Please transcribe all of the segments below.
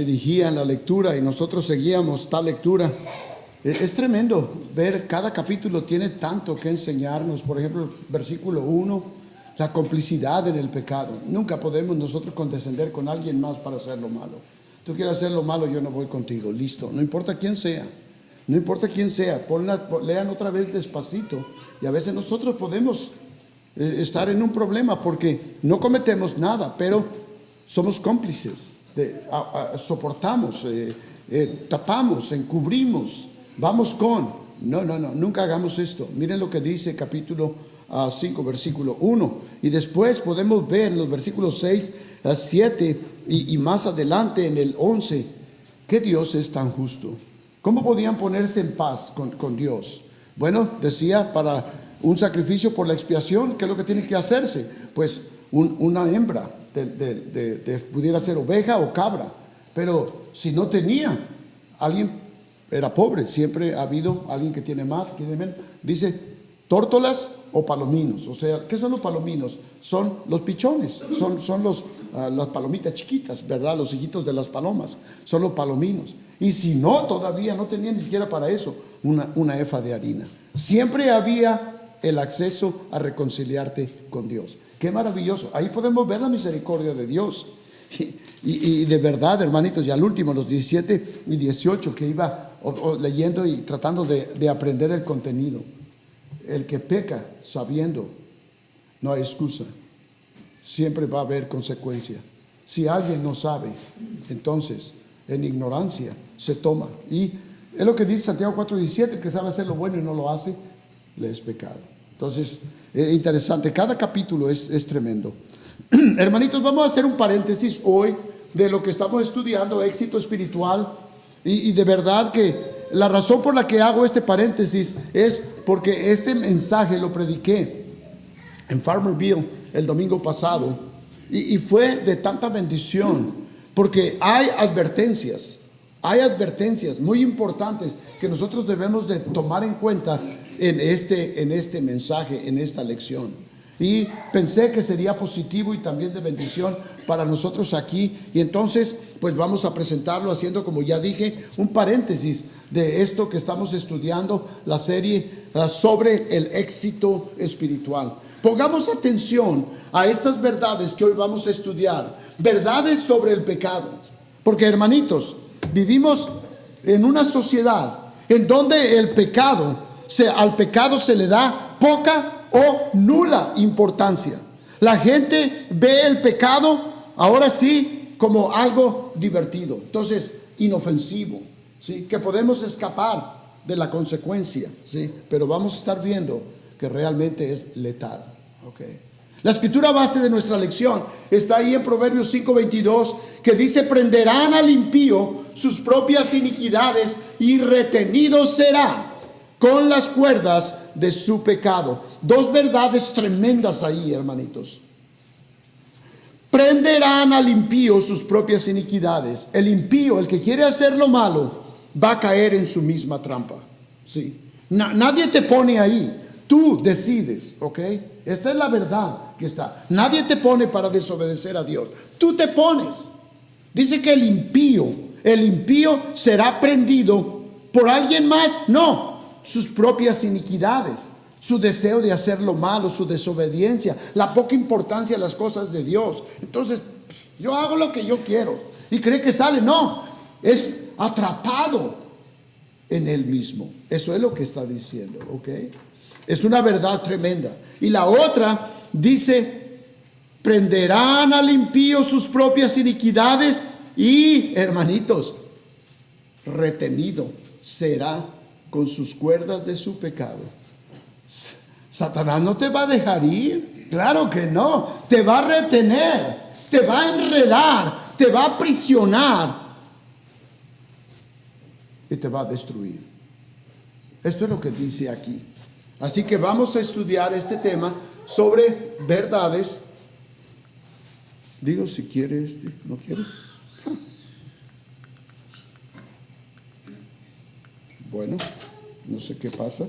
dirigía en la lectura y nosotros seguíamos tal lectura. Es tremendo ver, cada capítulo tiene tanto que enseñarnos. Por ejemplo, versículo 1, la complicidad en el pecado. Nunca podemos nosotros condescender con alguien más para hacer lo malo. Tú quieres hacer lo malo, yo no voy contigo, listo. No importa quién sea, no importa quién sea. Lean otra vez despacito. Y a veces nosotros podemos estar en un problema porque no cometemos nada, pero somos cómplices. Soportamos, tapamos, encubrimos. Vamos con, no, nunca hagamos esto. Miren lo que dice capítulo 5, versículo 1. Y después podemos ver en los versículos 6, 7 y más adelante en el 11, que Dios es tan justo. ¿Cómo podían ponerse en paz con Dios? Bueno, decía, para un sacrificio por la expiación, ¿qué es lo que tiene que hacerse? Pues una hembra, pudiera ser oveja o cabra. Pero si no tenía, alguien era pobre, siempre ha habido alguien que tiene más, tiene menos. Dice, tórtolas o palominos. O sea, ¿qué son los palominos? Son los pichones, son las palomitas chiquitas, ¿verdad? Los hijitos de las palomas, son los palominos. Y si no, todavía no tenía ni siquiera para eso una efa de harina. Siempre había el acceso a reconciliarte con Dios. Qué maravilloso. Ahí podemos ver la misericordia de Dios. Y de verdad, hermanitos, y al último, los 17 y 18, que iba leyendo y tratando de aprender el contenido. El que peca sabiendo, no hay excusa. Siempre va a haber consecuencia. Si alguien no sabe, entonces en ignorancia se toma. Y es lo que dice Santiago 4:17, que sabe hacer lo bueno y no lo hace, le es pecado. Entonces, es interesante. Cada capítulo es tremendo. Hermanitos, vamos a hacer un paréntesis hoy de lo que estamos estudiando, éxito espiritual. Y de verdad que la razón por la que hago este paréntesis es porque este mensaje lo prediqué en Farmerville el domingo pasado y fue de tanta bendición porque hay advertencias muy importantes que nosotros debemos de tomar en cuenta en este mensaje, en esta lección. Y pensé que sería positivo y también de bendición para nosotros aquí. Y entonces, pues vamos a presentarlo haciendo, como ya dije, un paréntesis de esto que estamos estudiando, la serie sobre el éxito espiritual. Pongamos atención a estas verdades que hoy vamos a estudiar. Verdades sobre el pecado. Porque, hermanitos, vivimos en una sociedad en donde al pecado se le da poca o nula importancia. La gente ve el pecado ahora sí como algo divertido. Entonces inofensivo, ¿sí? Que podemos escapar de la consecuencia, ¿sí? Pero vamos a estar viendo que realmente es letal, ¿ok? La escritura base de nuestra lección está ahí en Proverbios 5:22, que dice: prenderán al impío sus propias iniquidades y retenido será con las cuerdas de su pecado. Dos verdades tremendas ahí, hermanitos. Prenderán al impío sus propias iniquidades. El impío, el que quiere hacer lo malo, va a caer en su misma trampa. Sí. Nadie te pone ahí. Tú decides, ¿ok? Esta es la verdad que está. Nadie te pone para desobedecer a Dios. Tú te pones. Dice que el impío será prendido por alguien más. No, sus propias iniquidades, su deseo de hacer lo malo, su desobediencia, la poca importancia a las cosas de Dios. Entonces, yo hago lo que yo quiero y cree que sale. No, es atrapado en él mismo. Eso es lo que está diciendo, ¿ok? Es una verdad tremenda. Y la otra dice: prenderán al impío sus propias iniquidades y, hermanitos, retenido será con sus cuerdas de su pecado. Satanás no te va a dejar ir. Claro que no. Te va a retener, te va a enredar, te va a aprisionar y te va a destruir. Esto es lo que dice aquí. Así que vamos a estudiar este tema sobre verdades. Digo, si quiere ¿no quiere? Bueno, no sé qué pasa.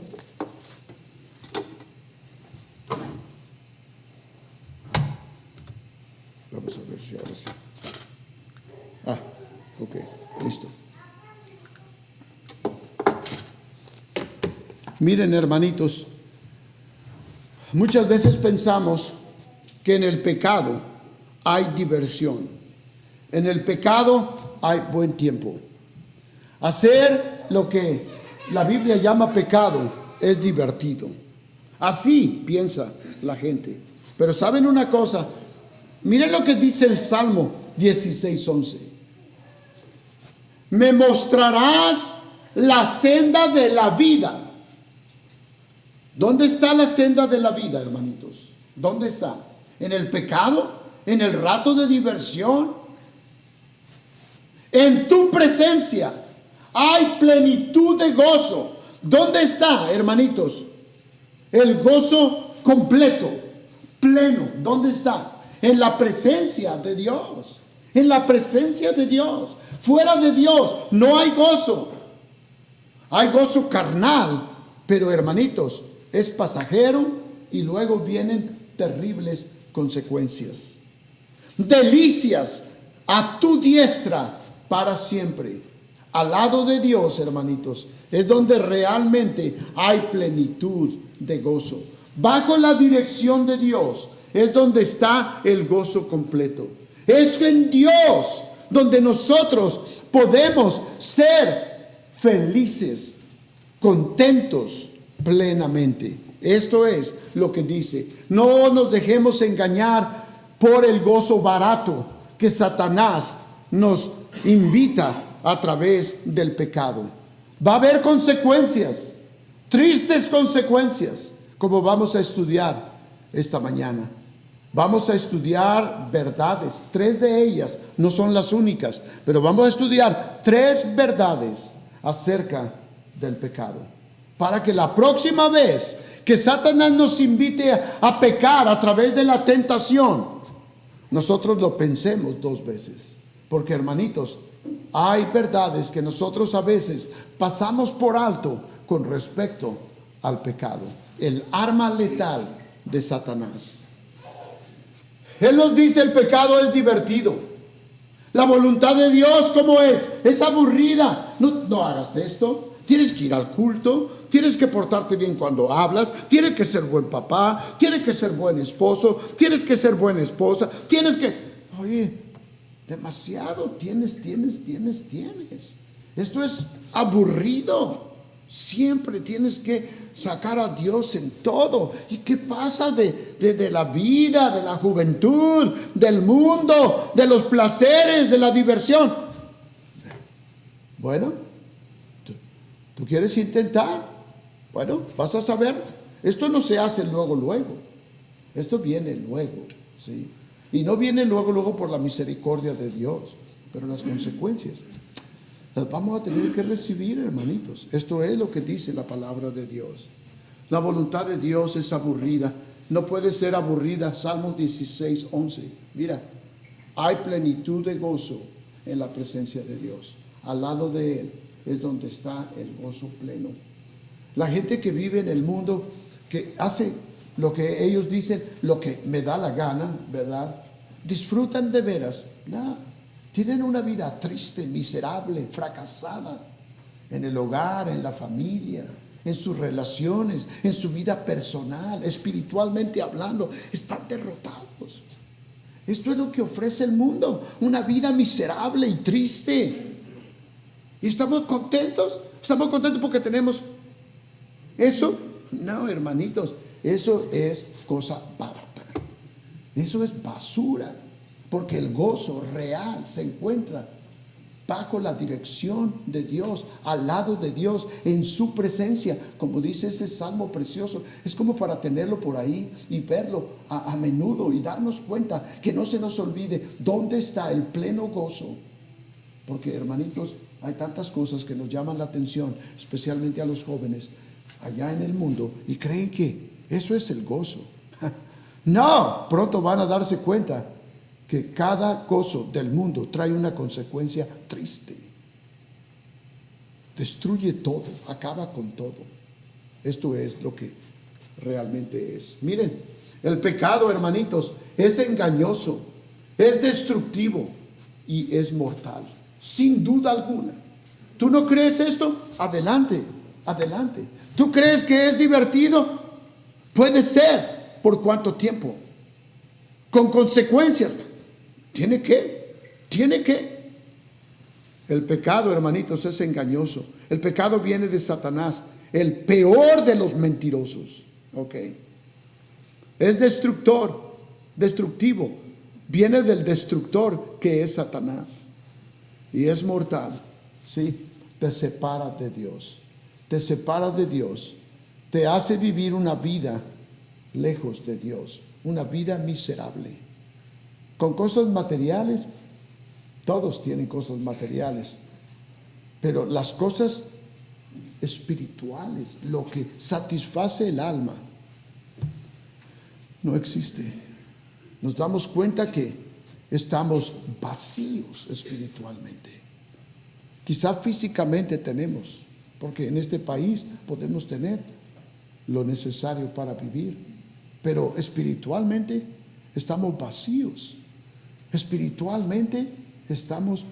Vamos a ver si ahora sí. Ok, listo. Miren, hermanitos, muchas veces pensamos que en el pecado hay diversión. En el pecado hay buen tiempo. Hacer lo que la Biblia llama pecado es divertido. Así piensa la gente. Pero ¿saben una cosa? Miren lo que dice el Salmo 16:11. Me mostrarás la senda de la vida. ¿Dónde está la senda de la vida, hermanitos? ¿Dónde está? ¿En el pecado? ¿En el rato de diversión? En tu presencia hay plenitud de gozo. ¿Dónde está, hermanitos? El gozo completo, pleno. ¿Dónde está? En la presencia de Dios. En la presencia de Dios. Fuera de Dios no hay gozo. Hay gozo carnal, pero, hermanitos, es pasajero y luego vienen terribles consecuencias. Delicias a tu diestra para siempre. Al lado de Dios, hermanitos, es donde realmente hay plenitud de gozo. Bajo la dirección de Dios es donde está el gozo completo. Es en Dios donde nosotros podemos ser felices, contentos plenamente. Esto es lo que dice. No nos dejemos engañar por el gozo barato que Satanás nos invita a través del pecado. Va a haber consecuencias, tristes consecuencias, como vamos a estudiar esta mañana. Vamos a estudiar verdades. 3 de ellas no son las únicas, pero vamos a estudiar 3 verdades acerca del pecado, para que la próxima vez que Satanás nos invite a pecar a través de la tentación, nosotros lo pensemos 2 veces. Porque, hermanitos, hay verdades que nosotros a veces pasamos por alto con respecto al pecado. El arma letal de Satanás. Él nos dice: el pecado es divertido. La voluntad de Dios, ¿cómo es? Es aburrida. No hagas esto. Tienes que ir al culto, tienes que portarte bien cuando hablas, tienes que ser buen papá, tienes que ser buen esposo, tienes que ser buena esposa, tienes que... Oye, demasiado tienes. Esto es aburrido. Siempre tienes que sacar a Dios en todo. ¿Y qué pasa de la vida, de la juventud, del mundo, de los placeres, de la diversión? Bueno, ¿tú quieres intentar? Bueno, vas a saber. Esto no se hace luego, luego. Esto viene luego, ¿sí? Y no viene luego, luego por la misericordia de Dios, pero las consecuencias las vamos a tener que recibir, hermanitos. Esto es lo que dice la palabra de Dios. La voluntad de Dios es aburrida. No puede ser aburrida. Salmos 16, 11. Mira, hay plenitud de gozo en la presencia de Dios. Al lado de Él es donde está el gozo pleno. La gente que vive en el mundo, que hace lo que ellos dicen, lo que me da la gana, ¿verdad? Disfrutan de veras. No, tienen una vida triste, miserable, fracasada en el hogar, en la familia, en sus relaciones, en su vida personal, espiritualmente hablando. Están derrotados. Esto es lo que ofrece el mundo, una vida miserable y triste. ¿Y estamos contentos? ¿Estamos contentos porque tenemos eso? No, hermanitos, eso es cosa barata. Eso es basura, porque el gozo real se encuentra bajo la dirección de Dios, al lado de Dios, en su presencia. Como dice ese salmo precioso, es como para tenerlo por ahí y verlo a menudo y darnos cuenta, que no se nos olvide dónde está el pleno gozo. Porque, hermanitos, hay tantas cosas que nos llaman la atención, especialmente a los jóvenes allá en el mundo, y creen que eso es el gozo. No, pronto van a darse cuenta que cada gozo del mundo trae una consecuencia triste. Destruye todo, acaba con todo. Esto es lo que realmente es. Miren, el pecado, hermanitos, es engañoso, es destructivo y es mortal, sin duda alguna. ¿Tú no crees esto? Adelante, adelante. ¿Tú crees que es divertido? Puede ser. ¿Por cuánto tiempo? Con consecuencias. Tiene que. El pecado, hermanitos, es engañoso. El pecado viene de Satanás, el peor de los mentirosos. ¿Ok? Es destructivo. Viene del destructor, que es Satanás. Y es mortal. ¿Sí? Te separa de Dios. Te separa de Dios. Te hace vivir una vida lejos de Dios, una vida miserable, con cosas materiales. Todos tienen cosas materiales, pero las cosas espirituales, lo que satisface el alma, no existe. Nos damos cuenta que estamos vacíos espiritualmente. Quizá físicamente tenemos, porque en este país podemos tener lo necesario para vivir, pero espiritualmente estamos vacíos. Espiritualmente estamos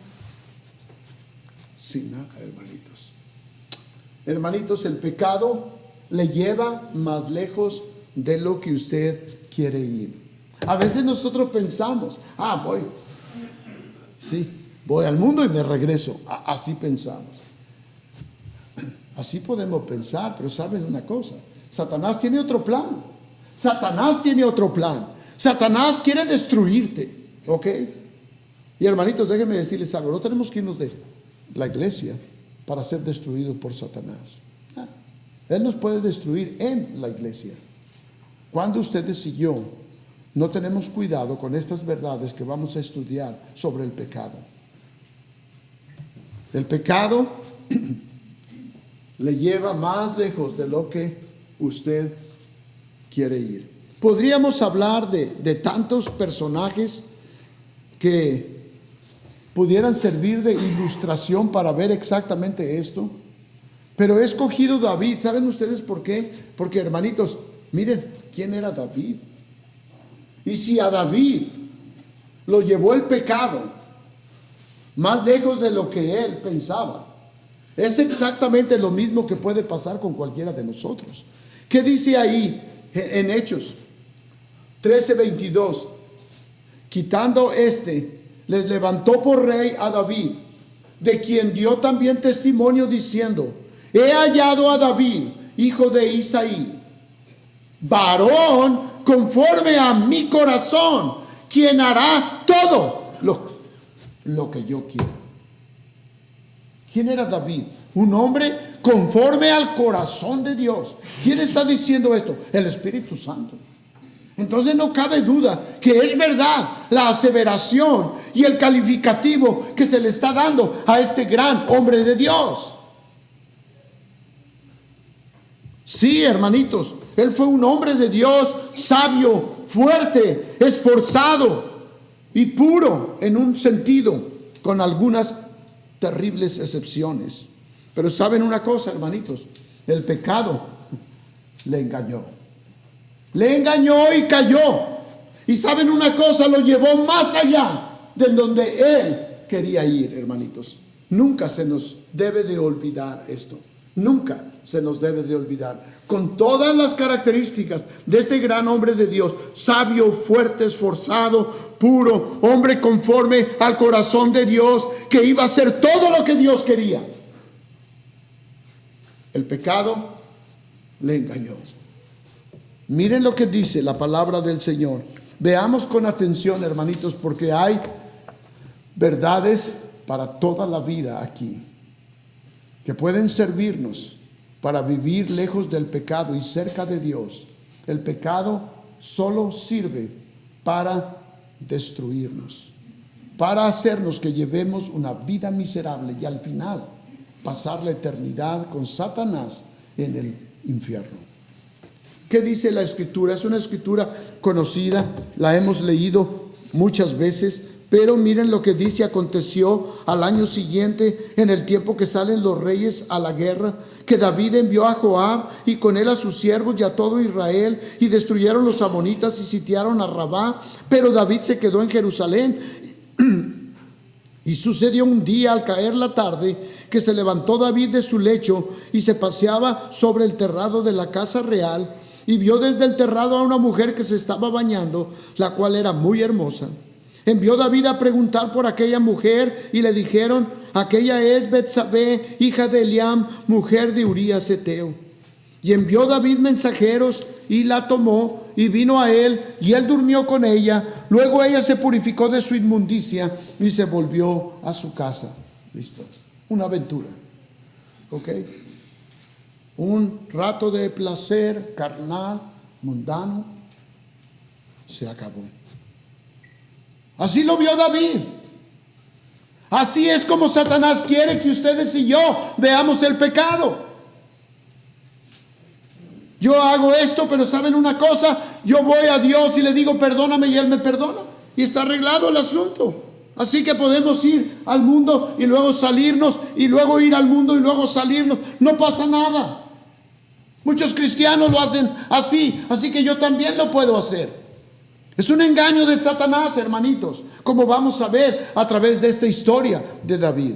sin nada, hermanitos. Hermanitos, el pecado le lleva más lejos de lo que usted quiere ir. A veces nosotros pensamos, voy al mundo y me regreso. Así pensamos. Así podemos pensar, pero ¿sabes una cosa? Satanás tiene otro plan. Satanás tiene otro plan. Satanás quiere destruirte, ¿ok? Y hermanitos, déjenme decirles algo. No tenemos que irnos de la iglesia para ser destruidos por Satanás. Él nos puede destruir en la iglesia. Cuando ustedes y yo no tenemos cuidado con estas verdades que vamos a estudiar sobre el pecado. El pecado le lleva más lejos de lo que usted quiere ir. Podríamos hablar de tantos personajes que pudieran servir de ilustración para ver exactamente esto, pero he escogido David. ¿Saben ustedes por qué? Porque, hermanitos, miren, ¿quién era David? Y si a David lo llevó el pecado más lejos de lo que él pensaba, es exactamente lo mismo que puede pasar con cualquiera de nosotros. ¿Qué dice ahí en Hechos 13:22? Quitando les levantó por rey a David, de quien dio también testimonio diciendo: he hallado a David, hijo de Isaí, varón conforme a mi corazón, quien hará todo lo que yo quiero. ¿Quién era David? Un hombre conforme al corazón de Dios. ¿Quién está diciendo esto? El Espíritu Santo. Entonces no cabe duda que es verdad la aseveración y el calificativo que se le está dando a este gran hombre de Dios. Sí, hermanitos, él fue un hombre de Dios sabio, fuerte, esforzado y puro en un sentido, con algunas terribles excepciones. Pero saben una cosa, hermanitos, el pecado le engañó. Le engañó y cayó. Y saben una cosa, lo llevó más allá de donde él quería ir, hermanitos. Nunca se nos debe de olvidar esto. Nunca se nos debe de olvidar. Con todas las características de este gran hombre de Dios, sabio, fuerte, esforzado, puro, hombre conforme al corazón de Dios, que iba a hacer todo lo que Dios quería. El pecado le engañó. Miren lo que dice la palabra del Señor. Veamos con atención, hermanitos, porque hay verdades para toda la vida aquí, que pueden servirnos para vivir lejos del pecado y cerca de Dios. El pecado solo sirve para destruirnos, para hacernos que llevemos una vida miserable y al final pasar la eternidad con Satanás en el infierno. ¿Qué dice la Escritura? Es una Escritura conocida, la hemos leído muchas veces, pero miren lo que dice: aconteció al año siguiente, en el tiempo que salen los reyes a la guerra, que David envió a Joab y con él a sus siervos y a todo Israel, y destruyeron los amonitas y sitiaron a Rabá, pero David se quedó en Jerusalén. Y sucedió un día, al caer la tarde, que se levantó David de su lecho y se paseaba sobre el terrado de la casa real, y vio desde el terrado a una mujer que se estaba bañando, la cual era muy hermosa. Envió David a preguntar por aquella mujer, y le dijeron: aquella es Betsabé, hija de Eliam, mujer de Urías Heteo. Y envió David mensajeros, y la tomó, y vino a él, y él durmió con ella. Luego ella se purificó de su inmundicia, y se volvió a su casa. Listo. Una aventura. ¿Ok? Un rato de placer carnal, mundano, se acabó. Así lo vio David. Así es como Satanás quiere que ustedes y yo veamos el pecado. Yo hago esto, pero ¿saben una cosa? Yo voy a Dios y le digo perdóname, y Él me perdona, y está arreglado el asunto. Así que podemos ir al mundo y luego salirnos, y luego ir al mundo y luego salirnos. No pasa nada. Muchos cristianos lo hacen así, así que yo también lo puedo hacer. Es un engaño de Satanás, hermanitos, como vamos a ver a través de esta historia de David.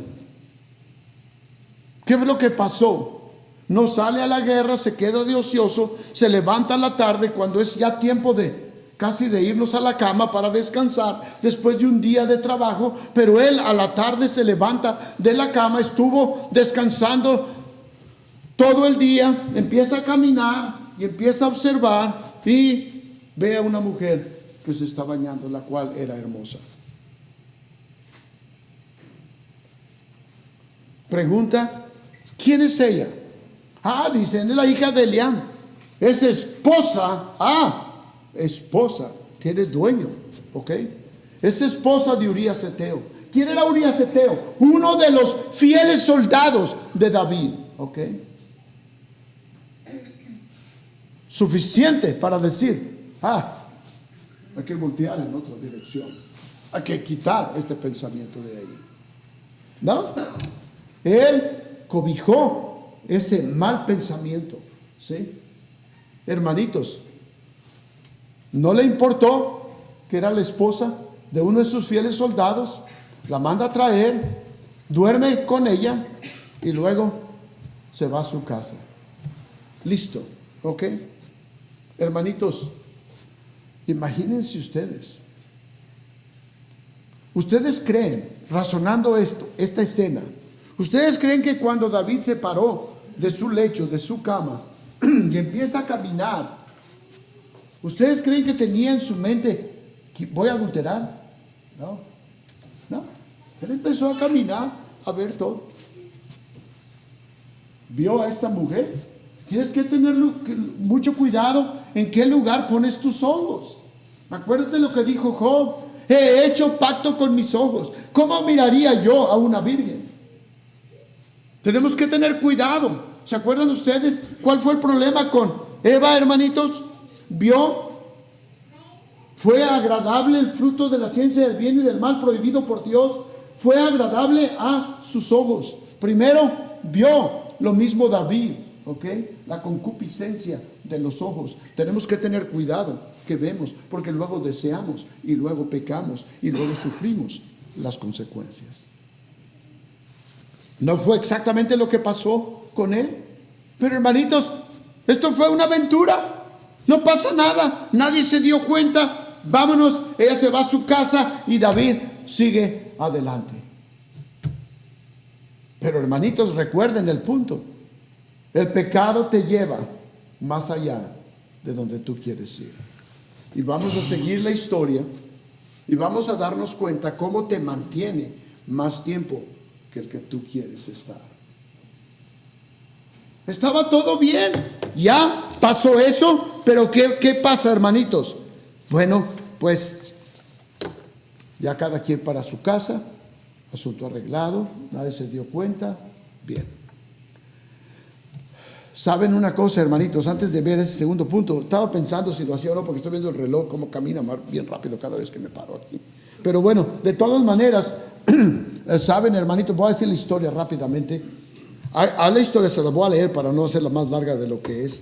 ¿Qué es lo que pasó? No sale a la guerra, se queda de ocioso, se levanta a la tarde cuando es ya tiempo de casi de irnos a la cama para descansar después de un día de trabajo, pero él a la tarde se levanta de la cama, estuvo descansando todo el día, empieza a caminar y empieza a observar y ve a una mujer que se está bañando, la cual era hermosa. Pregunta: ¿quién es ella? Dicen, es la hija de Eliam. Es esposa. Esposa. Tiene dueño. ¿Ok? Es esposa de Urías Heteo. ¿Quién era Urías Heteo? Uno de los fieles soldados de David. ¿Ok? Suficiente para decir, hay que voltear en otra dirección. Hay que quitar este pensamiento de ahí. ¿No? Él cobijó ese mal pensamiento. ¿Sí? Hermanitos, no le importó que era la esposa de uno de sus fieles soldados. La manda a traer, duerme con ella y luego se va a su casa. Listo. ¿Ok? Hermanitos, imagínense ustedes. Ustedes creen, razonando esta escena, ustedes creen que cuando David se paró de su lecho, de su cama, y empieza a caminar, ustedes creen que tenía en su mente que voy a adulterar? No. Él empezó a caminar, a ver todo. vio a esta mujer. Tienes que tener mucho cuidado en qué lugar pones tus ojos. Acuérdate lo que dijo Job. He hecho pacto con mis ojos. ¿Cómo miraría yo a una virgen? Tenemos que tener cuidado. ¿Se acuerdan ustedes cuál fue el problema con Eva, hermanitos? Vio, fue agradable el fruto de la ciencia del bien y del mal prohibido por Dios. Fue agradable a sus ojos. Primero vio lo mismo David, ¿ok? La concupiscencia de los ojos. Tenemos que tener cuidado que vemos, porque luego deseamos y luego pecamos y luego sufrimos las consecuencias. No fue exactamente lo que pasó con él, pero hermanitos, esto fue una aventura. No pasa nada, nadie se dio cuenta. Vámonos, ella se va a su casa y David sigue adelante. Pero hermanitos, recuerden el punto. El pecado te lleva más allá de donde tú quieres ir. Y vamos a seguir la historia y vamos a darnos cuenta cómo te mantiene más tiempo que el que tú quieres estar. Estaba todo bien, ya pasó eso, pero ¿qué pasa, hermanitos? Bueno, pues ya cada quien para su casa, asunto arreglado, nadie se dio cuenta, bien. ¿Saben una cosa, hermanitos? Antes de ver ese segundo punto, estaba pensando si lo hacía o no, porque estoy viendo el reloj, cómo camina bien rápido cada vez que me paro aquí. Pero bueno, de todas maneras, ¿saben, hermanitos? Voy a decir la historia rápidamente. A la historia se la voy a leer para no hacerla más larga de lo que es.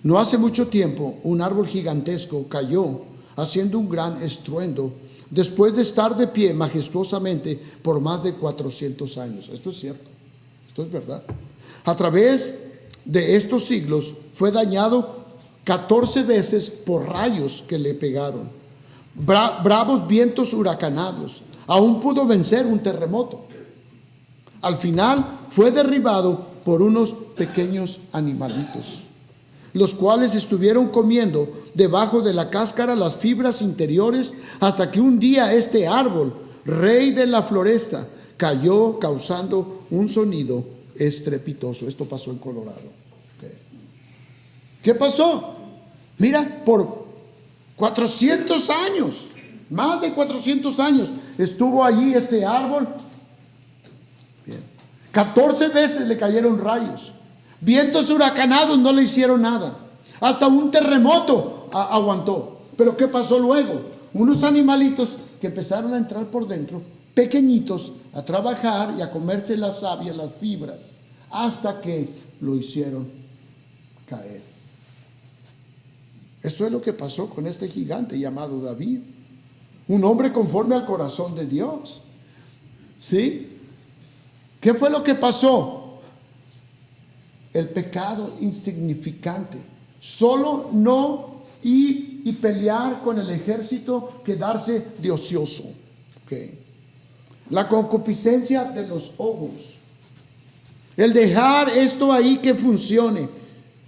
No hace mucho tiempo, un árbol gigantesco cayó, haciendo un gran estruendo, después de estar de pie majestuosamente por más de 400 años. Esto es cierto, esto es verdad. A través de estos siglos fue dañado 14 veces por rayos que le pegaron. Bravos vientos huracanados. Aún pudo vencer un terremoto. Al final fue derribado por unos pequeños animalitos, los cuales estuvieron comiendo debajo de la cáscara las fibras interiores, hasta que un día este árbol, rey de la floresta, cayó causando un sonido estrepitoso. Esto pasó en Colorado. Okay. ¿Qué pasó? Mira, por 400 años, más de 400 años, estuvo allí este árbol. Bien. 14 veces le cayeron rayos. Vientos huracanados no le hicieron nada. Hasta un terremoto aguantó. Pero ¿qué pasó luego? Unos animalitos que empezaron a entrar por dentro, pequeñitos, a trabajar y a comerse la savia, las fibras, hasta que lo hicieron caer. Esto es lo que pasó con este gigante llamado David, un hombre conforme al corazón de Dios. ¿Sí? ¿Qué fue lo que pasó? El pecado insignificante. Solo no ir y pelear con el ejército, quedarse de ocioso. Okay. La concupiscencia de los ojos. El dejar esto ahí que funcione.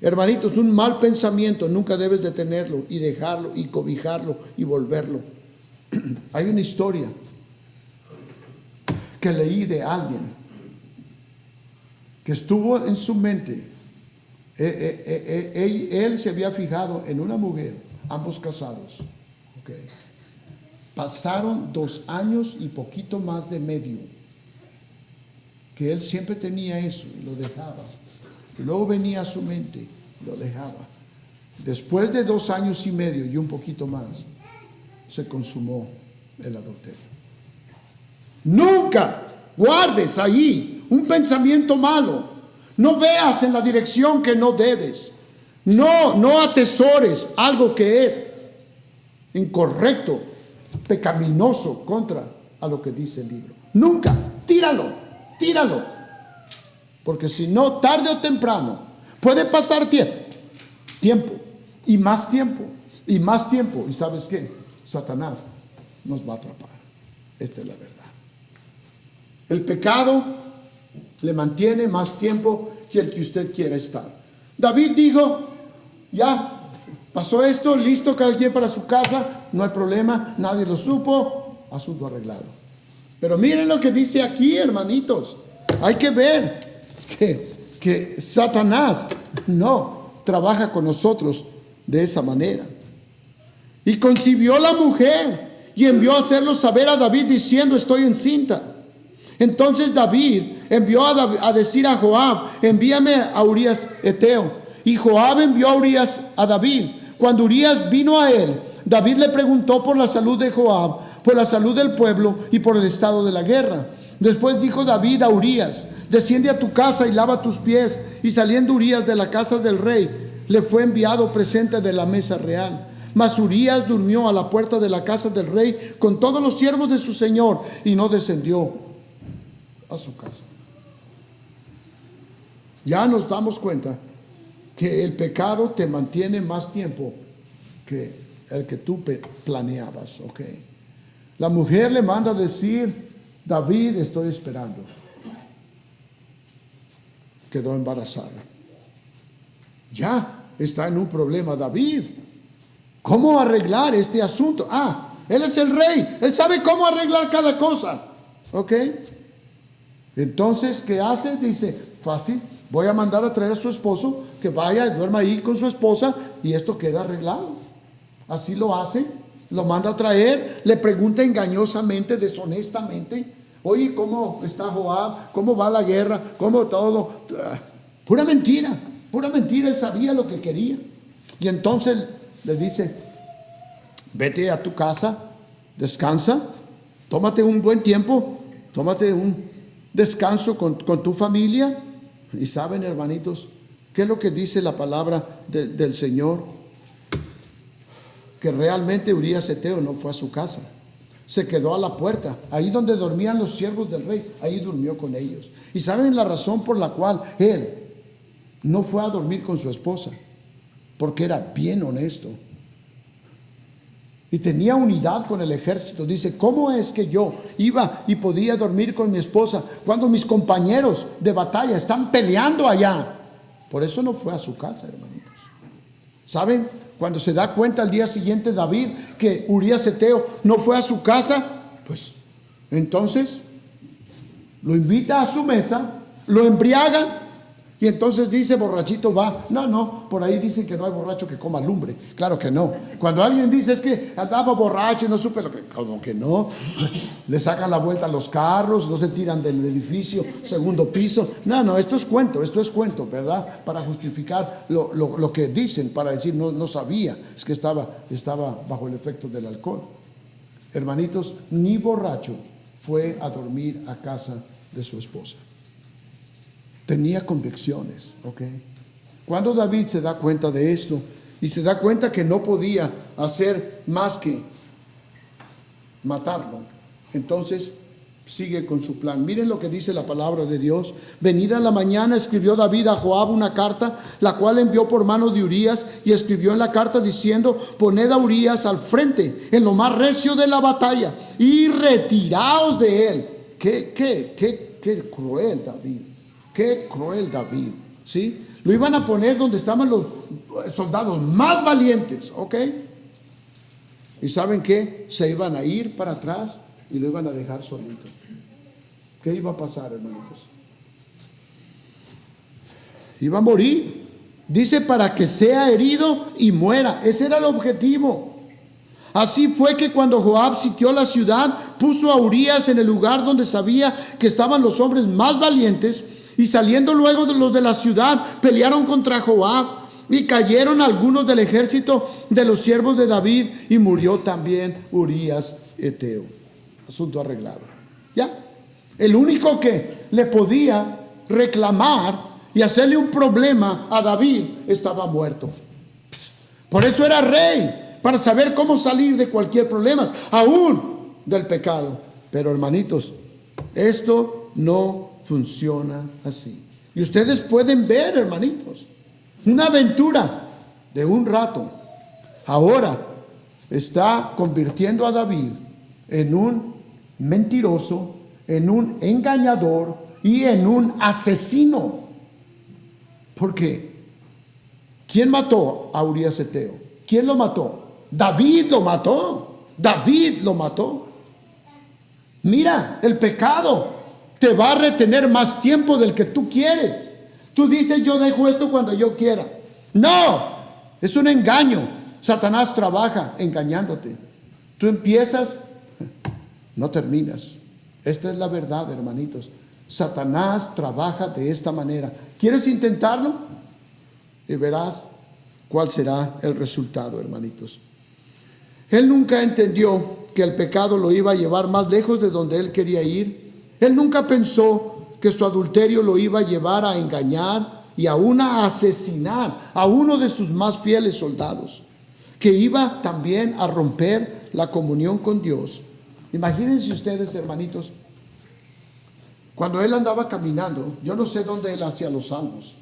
Hermanitos, un mal pensamiento nunca debes de tenerlo y dejarlo y cobijarlo y volverlo. Hay una historia que leí de alguien que estuvo en su mente. Él se había fijado en una mujer, ambos casados. Okay. Pasaron 2 años y poquito más de medio, que él siempre tenía eso y lo dejaba. Y luego venía a su mente, lo dejaba. Después de 2 años y medio y un poquito más, se consumó el adulterio. Nunca guardes ahí un pensamiento malo. No veas en la dirección que no debes. No atesores algo que es incorrecto, pecaminoso contra a lo que dice el libro. Nunca, tíralo. Porque si no, tarde o temprano, puede pasar tiempo, y más tiempo, y más tiempo. ¿Y sabes qué? Satanás nos va a atrapar. Esta es la verdad. El pecado le mantiene más tiempo que el que usted quiera estar. David dijo, ya, pasó esto, listo, cada quien para su casa, no hay problema, nadie lo supo, asunto arreglado. Pero miren lo que dice aquí, hermanitos. Hay que ver que Satanás no trabaja con nosotros de esa manera. Y concibió la mujer y envió a hacerlo saber a David diciendo: estoy encinta. Entonces David envió a decir a Joab: envíame a Urías Eteo. Y Joab envió a Urías a David. Cuando Urías vino a él, David le preguntó por la salud de Joab, por la salud del pueblo y por el estado de la guerra. Después dijo David a Urías: desciende a tu casa y lava tus pies. Y saliendo Urías de la casa del rey, le fue enviado presente de la mesa real. Mas Urías durmió a la puerta de la casa del rey con todos los siervos de su señor y no descendió a su casa. Ya nos damos cuenta que el pecado te mantiene más tiempo que el que tú planeabas, ¿ok? La mujer le manda a decir: David, estoy esperando. Quedó embarazada. Ya está en un problema David. ¿Cómo arreglar este asunto? Él es el rey. Él sabe cómo arreglar cada cosa. ¿Ok? Entonces, ¿qué hace? Dice: fácil, voy a mandar a traer a su esposo, que vaya y duerma ahí con su esposa, y esto queda arreglado. Así lo hace. Lo manda a traer. Le pregunta engañosamente, deshonestamente: oye, ¿cómo está Joab? ¿Cómo va la guerra? ¿Cómo todo? Pura mentira, pura mentira. Él sabía lo que quería. Y entonces le dice: vete a tu casa, descansa, tómate un buen tiempo, tómate un descanso con tu familia. Y saben, hermanitos, ¿qué es lo que dice la palabra del Señor? Que realmente Urías Eteo no fue a su casa. Se quedó a la puerta, ahí donde dormían los siervos del rey, ahí durmió con ellos. Y saben la razón por la cual él no fue a dormir con su esposa: porque era bien honesto y tenía unidad con el ejército. Dice: ¿cómo es que yo iba y podía dormir con mi esposa cuando mis compañeros de batalla están peleando allá? Por eso no fue a su casa, hermanitos. ¿Saben? Cuando se da cuenta al día siguiente David que Urías Eteo no fue a su casa, pues entonces lo invita a su mesa, lo embriaga. Y entonces dice: borrachito va. No, por ahí dicen que no hay borracho que coma lumbre. Claro que no. Cuando alguien dice: es que andaba borracho y no supe lo que... Como que no. Le sacan la vuelta a los carros, no se tiran del edificio, segundo piso. No, esto es cuento, ¿verdad? Para justificar lo que dicen, para decir: no sabía, es que estaba bajo el efecto del alcohol. Hermanitos, ni borracho fue a dormir a casa de su esposa. Tenía convicciones, ¿ok? Cuando David se da cuenta de esto y se da cuenta que no podía hacer más que matarlo, entonces sigue con su plan. Miren lo que dice la palabra de Dios. Venida la mañana, escribió David a Joab una carta, la cual envió por mano de Urías, y escribió en la carta diciendo: poned a Urías al frente en lo más recio de la batalla y retiraos de él. Qué cruel David. Qué cruel David, ¿sí? Lo iban a poner donde estaban los soldados más valientes, ¿ok? ¿Y saben qué? Se iban a ir para atrás y lo iban a dejar solito. ¿Qué iba a pasar, hermanitos? Iba a morir. Dice: para que sea herido y muera. Ese era el objetivo. Así fue que cuando Joab sitió la ciudad, puso a Urías en el lugar donde sabía que estaban los hombres más valientes. Y saliendo luego de los de la ciudad, pelearon contra Joab, y cayeron algunos del ejército de los siervos de David, y murió también Urías Eteo. Asunto arreglado. Ya. El único que le podía reclamar y hacerle un problema a David estaba muerto. Por eso era rey, para saber cómo salir de cualquier problema, aún del pecado. Pero, hermanitos, esto no funciona así. Y ustedes pueden ver, hermanitos, una aventura de un rato ahora está convirtiendo a David en un mentiroso, en un engañador y en un asesino. Porque ¿quién mató a Urías Eteo? ¿Quién lo mató? David lo mató. David lo mató. Mira, el pecado te va a retener más tiempo del que tú quieres. Tú dices, yo dejo esto cuando yo quiera. No, es un engaño. Satanás trabaja engañándote. Tú empiezas, no terminas. Esta es la verdad, hermanitos. Satanás trabaja de esta manera. ¿Quieres intentarlo? Y verás cuál será el resultado, hermanitos. Él nunca entendió que el pecado lo iba a llevar más lejos de donde él quería ir. Él nunca pensó que su adulterio lo iba a llevar a engañar y aún a asesinar a uno de sus más fieles soldados, que iba también a romper la comunión con Dios. Imagínense ustedes, hermanitos, cuando él andaba caminando, yo no sé dónde él hacía los salmos.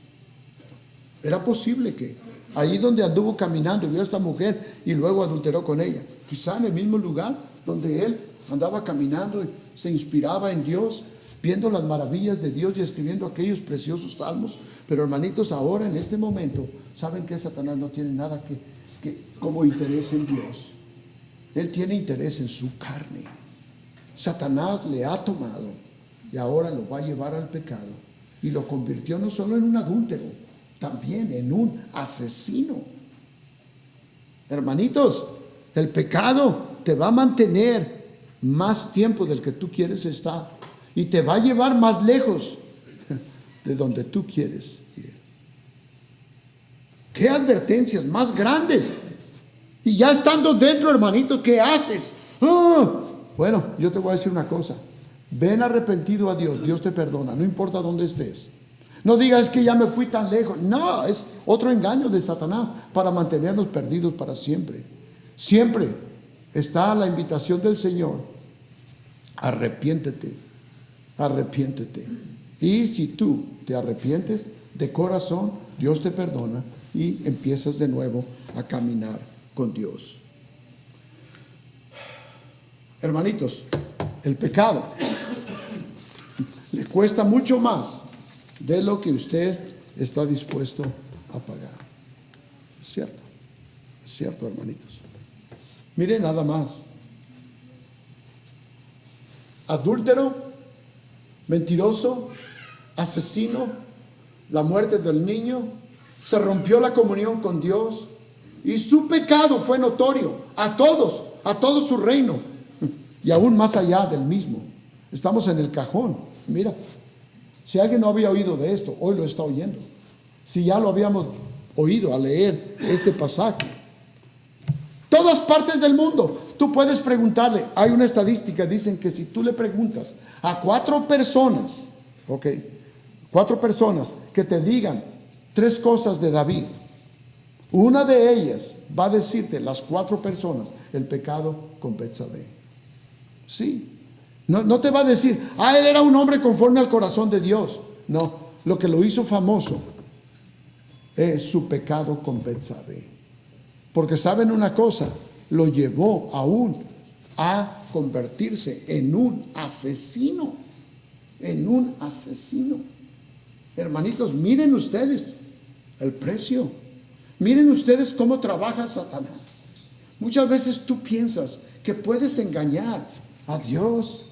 Era posible que ahí donde anduvo caminando vio a esta mujer y luego adulteró con ella. Quizá en el mismo lugar donde él andaba caminando y se inspiraba en Dios, viendo las maravillas de Dios y escribiendo aquellos preciosos salmos. Pero hermanitos, ahora en este momento, saben que Satanás no tiene nada que como interés en Dios. Él tiene interés en su carne. Satanás le ha tomado y ahora lo va a llevar al pecado. Y lo convirtió no solo en un adúltero, también en un asesino. Hermanitos, el pecado te va a mantener más tiempo del que tú quieres estar y te va a llevar más lejos de donde tú quieres ir. ¿Qué advertencias más grandes? Y ya estando dentro, hermanito, ¿qué haces? Bueno, yo te voy a decir una cosa. Ven arrepentido a Dios, Dios te perdona, no importa dónde estés. No digas que ya me fui tan lejos. No, es otro engaño de Satanás para mantenernos perdidos para siempre. Siempre está la invitación del Señor. Arrepiéntete, arrepiéntete. Y si tú te arrepientes de corazón, Dios te perdona y empiezas de nuevo a caminar con Dios. Hermanitos, el pecado le cuesta mucho más de lo que usted está dispuesto a pagar. Es cierto, hermanitos. Mire nada más. Adúltero, mentiroso, asesino, la muerte del niño, se rompió la comunión con Dios y su pecado fue notorio a todos, a todo su reino y aún más allá del mismo. Estamos en el cajón. Mira, si alguien no había oído de esto, hoy lo está oyendo. Si ya lo habíamos oído al leer este pasaje. Todas partes del mundo, tú puedes preguntarle. Hay una estadística, dicen que si tú le preguntas a 4 personas, 4 personas que te digan 3 cosas de David, una de ellas va a decirte, las 4 personas, el pecado con Betsabé. Sí. No te va a decir, él era un hombre conforme al corazón de Dios. No, lo que lo hizo famoso es su pecado con Betsabé. Porque saben una cosa, lo llevó aún a convertirse en un asesino. En un asesino. Hermanitos, miren ustedes el precio. Miren ustedes cómo trabaja Satanás. Muchas veces tú piensas que puedes engañar a Dios.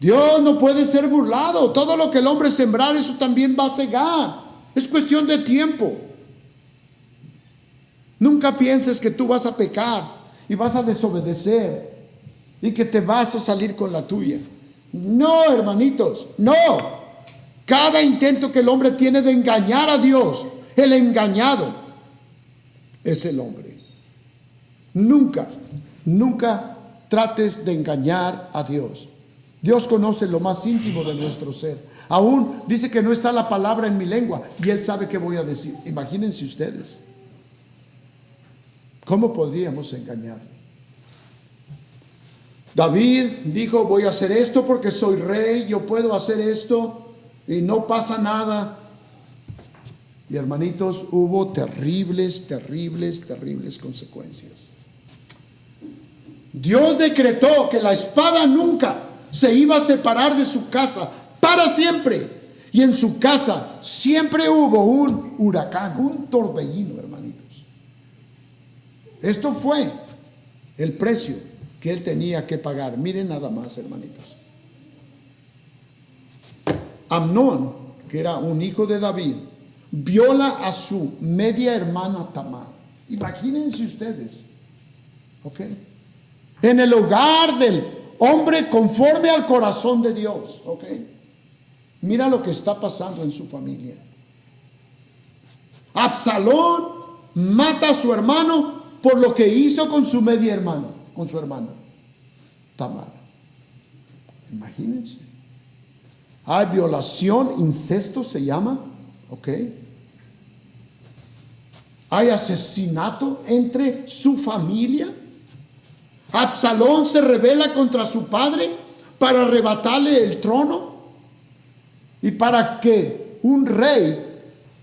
Dios no puede ser burlado. Todo lo que el hombre sembrar, eso también va a segar. Es cuestión de tiempo. Nunca pienses que tú vas a pecar y vas a desobedecer y que te vas a salir con la tuya. No, hermanitos, no. Cada intento que el hombre tiene de engañar a Dios, el engañado es el hombre. Nunca trates de engañar a Dios. Dios conoce lo más íntimo de nuestro ser. Aún dice que no está la palabra en mi lengua y Él sabe qué voy a decir. Imagínense ustedes. ¿Cómo podríamos engañarle? David dijo, voy a hacer esto porque soy rey, yo puedo hacer esto y no pasa nada. Y hermanitos, hubo terribles consecuencias. Dios decretó que la espada nunca se iba a separar de su casa para siempre. Y en su casa siempre hubo un huracán, un torbellino, hermanitos. Esto fue el precio que él tenía que pagar. Miren nada más, hermanitos. Amnón que era un hijo de David, viola a su media hermana Tamar. Imagínense ustedes, ¿ok? En el hogar del hombre conforme al corazón de Dios, ¿ok? Mira lo que está pasando en su familia. Absalón mata a su hermano por lo que hizo con su media hermana, con su hermana Tamar. Imagínense. Hay violación, incesto se llama, ¿ok? Hay asesinato entre su familia. Absalón se rebela contra su padre para arrebatarle el trono y para que un rey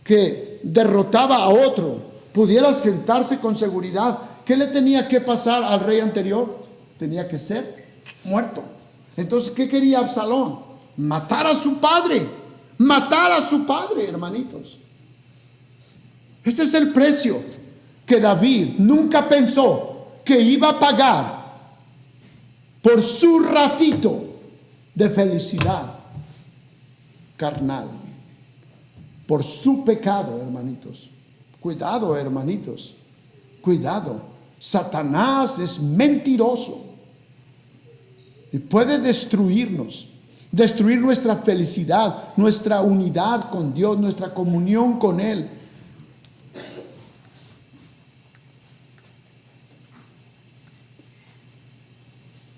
que derrotaba a otro pudiera sentarse con seguridad. ¿Qué le tenía que pasar al rey anterior? Tenía que ser muerto. Entonces, ¿qué quería Absalón? Matar a su padre. Matar a su padre, hermanitos. Este es el precio que David nunca pensó que iba a pagar por su ratito de felicidad carnal, por su pecado, hermanitos. Cuidado, hermanitos, cuidado. Satanás es mentiroso y puede destruirnos, destruir nuestra felicidad, nuestra unidad con Dios, nuestra comunión con Él.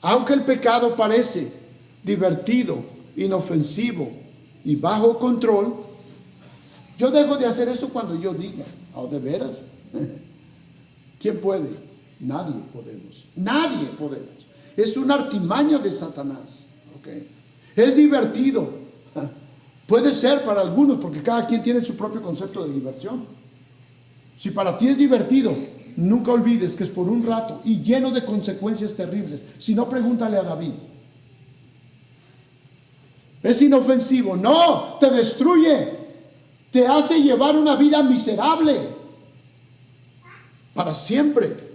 Aunque el pecado parece divertido, inofensivo y bajo control, yo dejo de hacer eso cuando yo diga, ¿oh, de veras? ¿Quién puede? Nadie podemos. Nadie podemos. Es una artimaña de Satanás. ¿Okay? Es divertido. Puede ser para algunos, porque cada quien tiene su propio concepto de diversión. Si para ti es divertido, nunca olvides que es por un rato y lleno de consecuencias terribles. Si no, pregúntale a David. Es inofensivo. No, te destruye. Te hace llevar una vida miserable para siempre.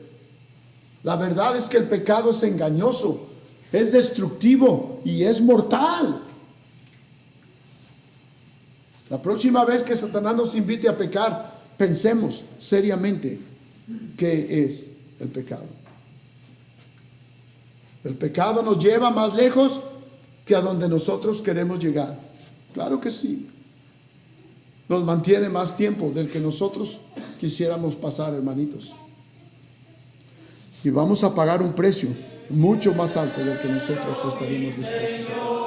La verdad es que el pecado es engañoso, es destructivo y es mortal. La próxima vez que Satanás nos invite a pecar, pensemos seriamente qué es el pecado. El pecado nos lleva más lejos que a donde nosotros queremos llegar. Claro que sí. Nos mantiene más tiempo del que nosotros quisiéramos pasar, hermanitos. Y vamos a pagar un precio mucho más alto del que nosotros estaríamos dispuestos a pagar.